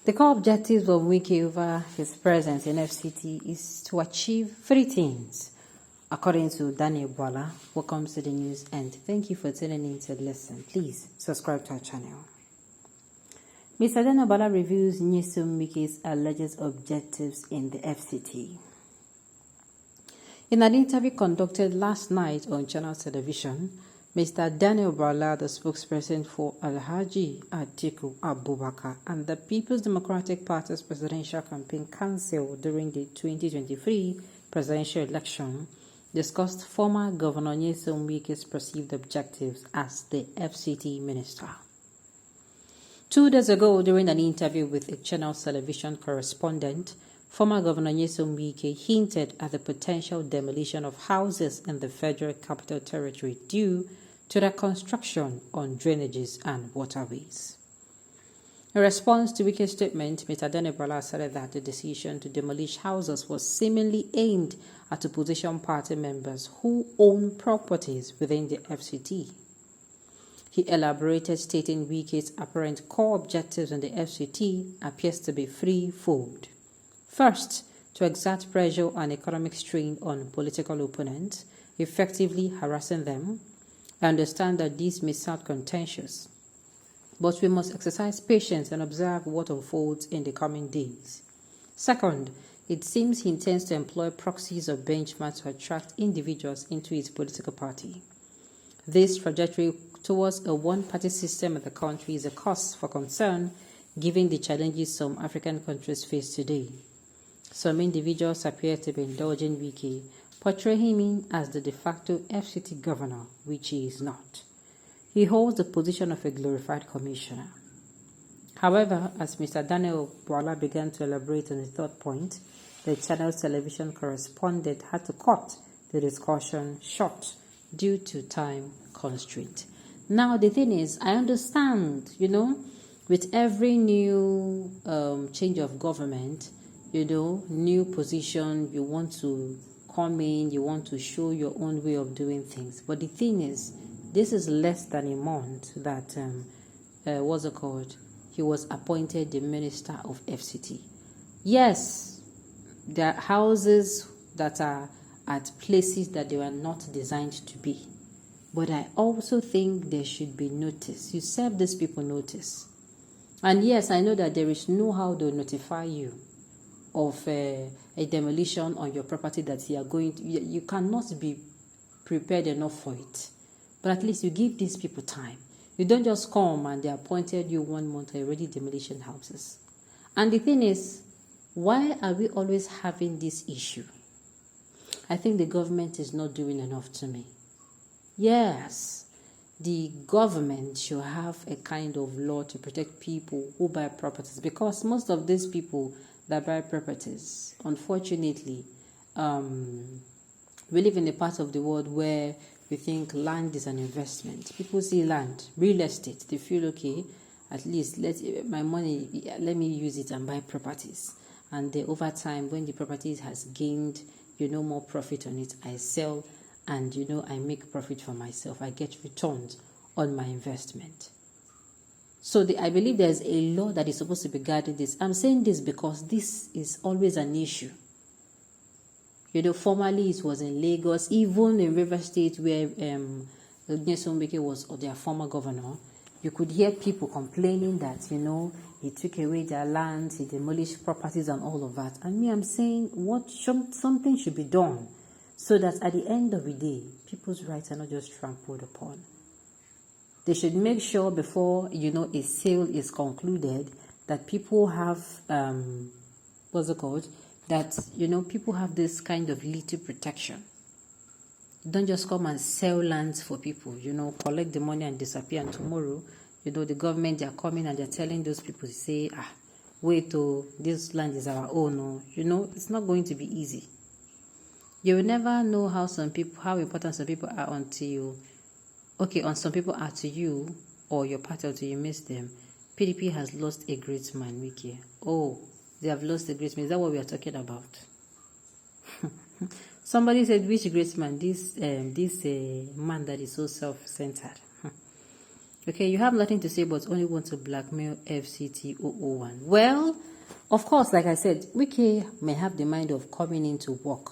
The core objectives of Wike over his presence in FCT is to achieve three things, according to Daniel Bola. Welcome to the news and thank you for tuning in to listen. Please subscribe to our channel. Mr. Daniel Bola reviews Nyesom Wike's alleged objectives in the FCT. In an interview conducted last night on Channel Television, Mr. Daniel Bola, the spokesperson for Alhaji Atiku Abubakar and the People's Democratic Party's Presidential Campaign Council during the 2023 presidential election, discussed former Governor Nyesom Wike's perceived objectives as the FCT minister. 2 days ago, during an interview with a Channel Television correspondent, former Governor Nyesom Wike hinted at the potential demolition of houses in the Federal Capital Territory due to the construction on drainages and waterways. In response to Wike's statement, Mr. Daniel Bola said that the decision to demolish houses was seemingly aimed at opposition party members who own properties within the FCT. He elaborated, stating Wike's apparent core objectives in the FCT appears to be threefold. First, to exert pressure and economic strain on political opponents, effectively harassing them. I understand that this may sound contentious, but we must exercise patience and observe what unfolds in the coming days. Second, it seems he intends to employ proxies or benchmarks to attract individuals into his political party. This trajectory towards a one-party system in the country is a cause for concern, given the challenges some African countries face today. Some individuals appear to be indulging Wike, portraying him as the de facto FCT governor, which he is not. He holds the position of a glorified commissioner. However, as Mr. Daniel Bola began to elaborate on the third point, the Channel Television correspondent had to cut the discussion short due to time constraint. Now, the thing is, I understand, with every new change of government, new position, you want to come in, you want to show your own way of doing things. But the thing is, this is less than a month that, he was appointed the Minister of FCT. Yes, there are houses that are at places that they were not designed to be. But I also think there should be notice. You serve these people notice. And yes, I know that there is no how to notify you of a demolition on your property that you are going to. You cannot be prepared enough for it. But at least you give these people time. You don't just come and they appointed you 1 month and already demolition houses. And the thing is, why are we always having this issue? I think the government is not doing enough to me. Yes, the government should have a kind of law to protect people who buy properties, because most of these people that buy properties, unfortunately, we live in a part of the world where we think land is an investment. People see land, real estate, they feel, okay, at least let me use it and buy properties. And over time, when the property has gained, more profit on it, I sell and, I make profit for myself. I get returns on my investment. So I believe there's a law that is supposed to be guarding this. I'm saying this because this is always an issue. Formerly it was in Lagos, even in River State where Nyesom Wike was their former governor. You could hear people complaining that, he took away their land, he demolished properties and all of that. And me, I'm saying something should be done so that at the end of the day, people's rights are not just trampled upon. They should make sure before, a sale is concluded that people have, people have this kind of little protection. Don't just come and sell lands for people, collect the money and disappear, and tomorrow, the government, they are coming and they're telling those people to say, wait, this land is our own. It's not going to be easy. You will never know how important some people are until, some people are to you or your party until you miss them. PDP has lost a great man, Wike. Oh, they have lost a great man. Is that what we are talking about? Somebody said, which great man? This man that is so self-centered. Okay, you have nothing to say but only want to blackmail FCT 001. Well, of course, like I said, Wike may have the mind of coming into work.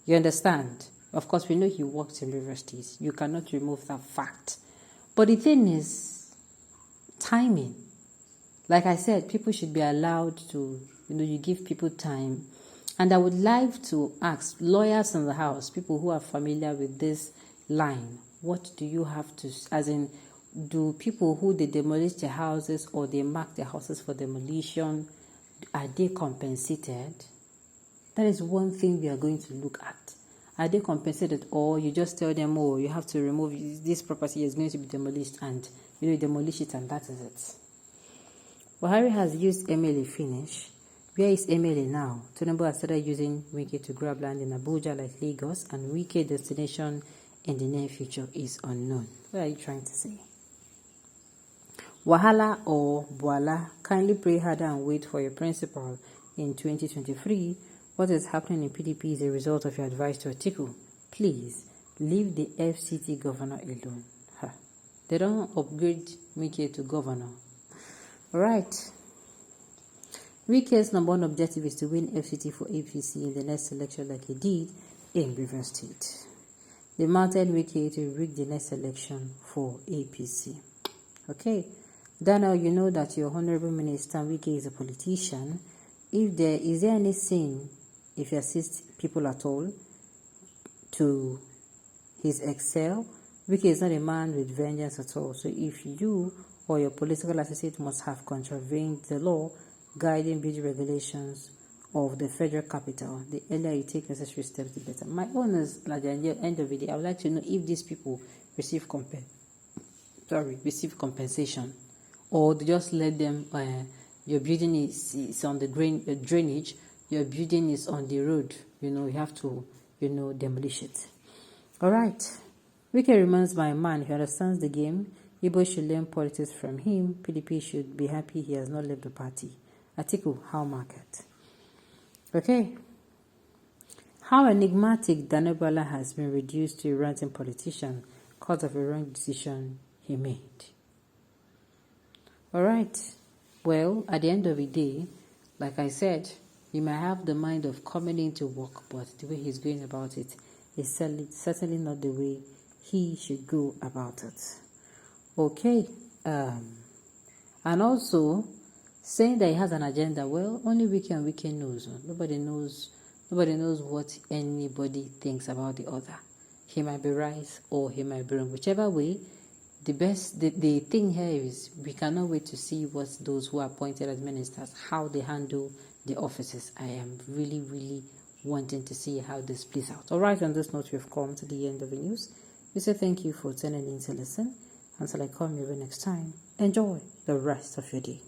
You understand? Of course, we know he works in River State. You cannot remove that fact. But the thing is, timing. Like I said, people should be allowed to, you give people time. And I would like to ask lawyers in the house, people who are familiar with this line, what do you have to, as in, do people who they demolish their houses or they mark their houses for demolition, are they compensated? That is one thing we are going to look at. Are they compensated, or you just tell them, oh, you have to remove this property is going to be demolished, and you demolish it and that is it. Buhari has used MLA finish. Where is MLA now? Tinubu has started using Wike to grab land in Abuja like Lagos, and Wike destination in the near future is unknown. What are you trying to say? Wahala or Boala, kindly pray harder and wait for your principal in 2023. What is happening in PDP is a result of your advice to Atiku. Please, leave the FCT governor alone. They don't upgrade Wike to governor. Alright. Wike's number one objective is to win FCT for APC in the next election like he did in River State. They mounted Wike to rig the next election for APC. Okay. Daniel, you know that your Honorable Minister Wike is a politician. Is there any sin if you assist people at all to his excel? Wike is not a man with vengeance at all. So if you or your political associate must have contravened the law guiding building regulations of the federal capital, the earlier you take necessary steps, the better. My own is, at the end of the day, I would like to know if these people receive compensation, or they just let them. Your building is on the drainage. Your building is on the road. You have to demolish it. All right. Wike remains my man. He understands the game. Igbo should learn politics from him. PDP should be happy he has not left the party. Atiku, how market? Okay. How enigmatic Daniel Bala has been reduced to a ranting politician because of a wrong decision he made. Alright. Well, at the end of the day, like I said, he might have the mind of coming into work, but the way he's going about it is certainly not the way he should go about it. Okay. And also, saying that he has an agenda, well, only Wike and Wike knows. Nobody knows what anybody thinks about the other. He might be right or he might be wrong. Whichever way, the thing here is we cannot wait to see what those who are appointed as ministers, how they handle the offices. I am really, really wanting to see how this plays out. All right, on this note, we've come to the end of the news. We say thank you for tuning in to listen. Until I come here next time, enjoy the rest of your day.